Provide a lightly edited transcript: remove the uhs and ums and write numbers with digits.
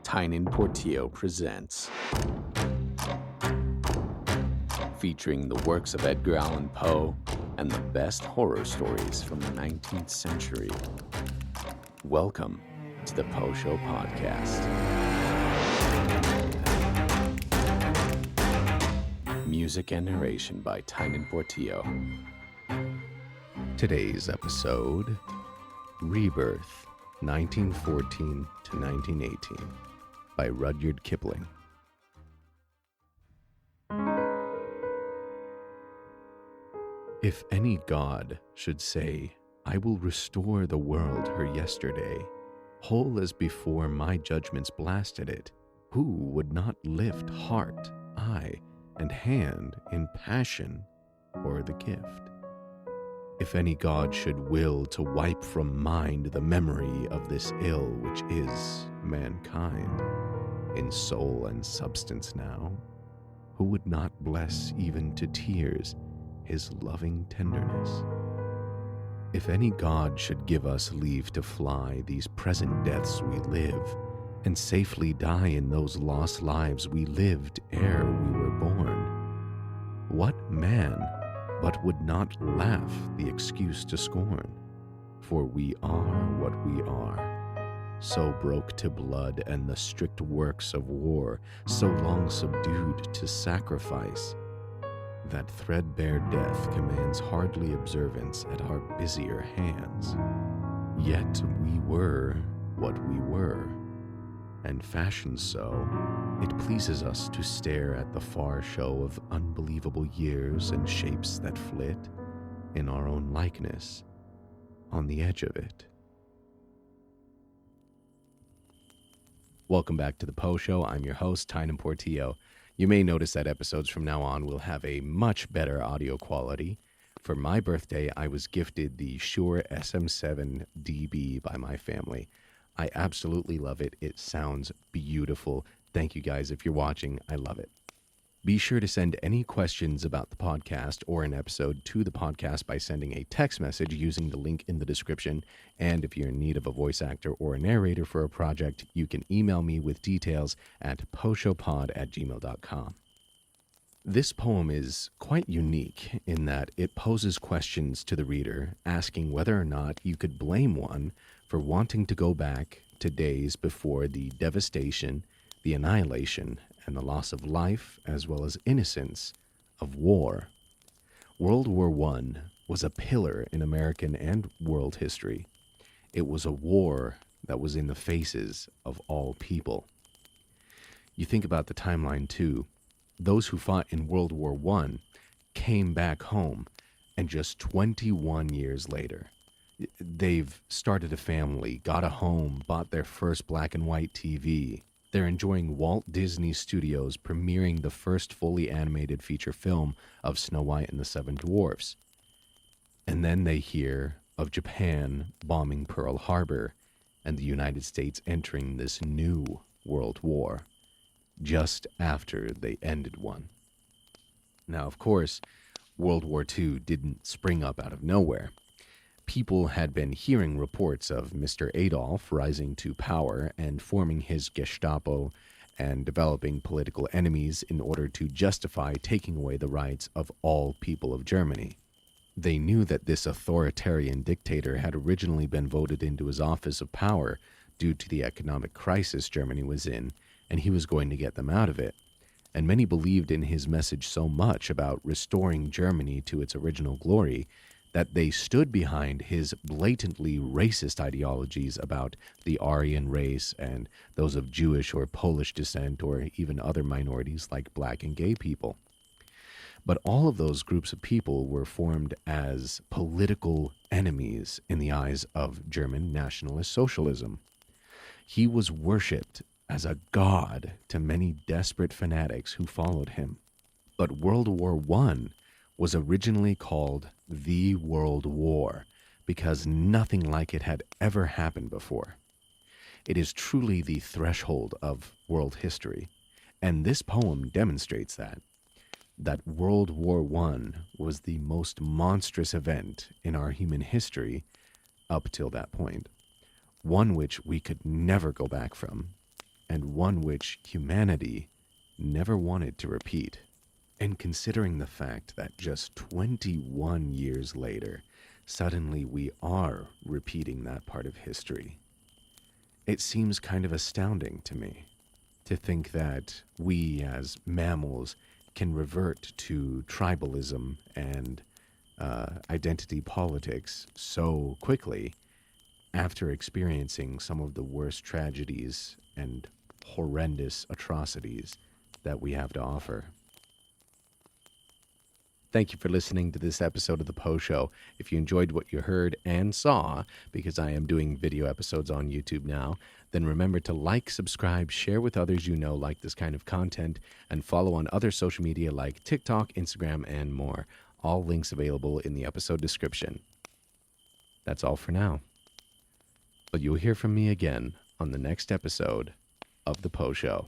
Tynan Portillo presents. Featuring the works of Edgar Allan Poe and the best horror stories from the 19th century. Welcome to the Poe Show podcast. Music and narration by Tynan Portillo. Today's episode, Rebirth, 1914 to 1918, by Rudyard Kipling. If any god should say, I will restore the world her yesterday, whole as before my judgments blasted it, who would not lift heart, eye, and hand in passion for the gift? If any god should will to wipe from mind the memory of this ill which is mankind, in soul and substance now, who would not bless even to tears his loving tenderness? If any god should give us leave to fly these present deaths we live, and safely die in those lost lives we lived ere we were born, what man but would not laugh the excuse to scorn? For we are what we are, so broke to blood and the strict works of war, so long subdued to sacrifice, that threadbare death commands hardly observance at our busier hands. Yet we were what we were, and fashioned so, it pleases us to stare at the far show of unbelievable years and shapes that flit, in our own likeness, on the edge of it. Welcome back to the Poe Show. I'm your host, Tynan Portillo. You may notice that episodes from now on will have a much better audio quality. For my birthday, I was gifted the Shure SM7 DB by my family. I absolutely love it. It sounds beautiful. Thank you guys if you're watching. I love it. Be sure to send any questions about the podcast or an episode to the podcast by sending a text message using the link in the description. And if you're in need of a voice actor or a narrator for a project, you can email me with details at poeshowpod@gmail.com. This poem is quite unique in that it poses questions to the reader, asking whether or not you could blame one for wanting to go back to days before the devastation, the annihilation, and the loss of life, as well as innocence, of war. World War I was a pillar in American and world history. It was a war that was in the faces of all people. You think about the timeline too. Those who fought in World War I came back home, and just 21 years later, they've started a family, got a home, bought their first black and white TV. They're enjoying Walt Disney Studios premiering the first fully animated feature film of Snow White and the Seven Dwarfs. And then they hear of Japan bombing Pearl Harbor and the United States entering this new world war just after they ended one. Now, of course, World War II didn't spring up out of nowhere. People had been hearing reports of Mr. Adolf rising to power and forming his Gestapo and developing political enemies in order to justify taking away the rights of all people of Germany. They knew that this authoritarian dictator had originally been voted into his office of power due to the economic crisis Germany was in, and he was going to get them out of it. And many believed in his message so much about restoring Germany to its original glory that they stood behind his blatantly racist ideologies about the Aryan race and those of Jewish or Polish descent or even other minorities like black and gay people. But all of those groups of people were formed as political enemies in the eyes of German nationalist socialism. He was worshipped as a god to many desperate fanatics who followed him. But World War I was originally called the World War because nothing like it had ever happened before. It is truly the threshold of world history, and this poem demonstrates that World War I was the most monstrous event in our human history up till that point, one which we could never go back from, and one which humanity never wanted to repeat. And considering the fact that just 21 years later, suddenly we are repeating that part of history, it seems kind of astounding to me to think that we as mammals can revert to tribalism and identity politics so quickly after experiencing some of the worst tragedies and horrendous atrocities that we have to offer. Thank you for listening to this episode of The Poe Show. If you enjoyed what you heard and saw, because I am doing video episodes on YouTube now, then remember to like, subscribe, share with others you know like this kind of content, and follow on other social media like TikTok, Instagram, and more. All links available in the episode description. That's all for now. But you'll hear from me again on the next episode of The Poe Show.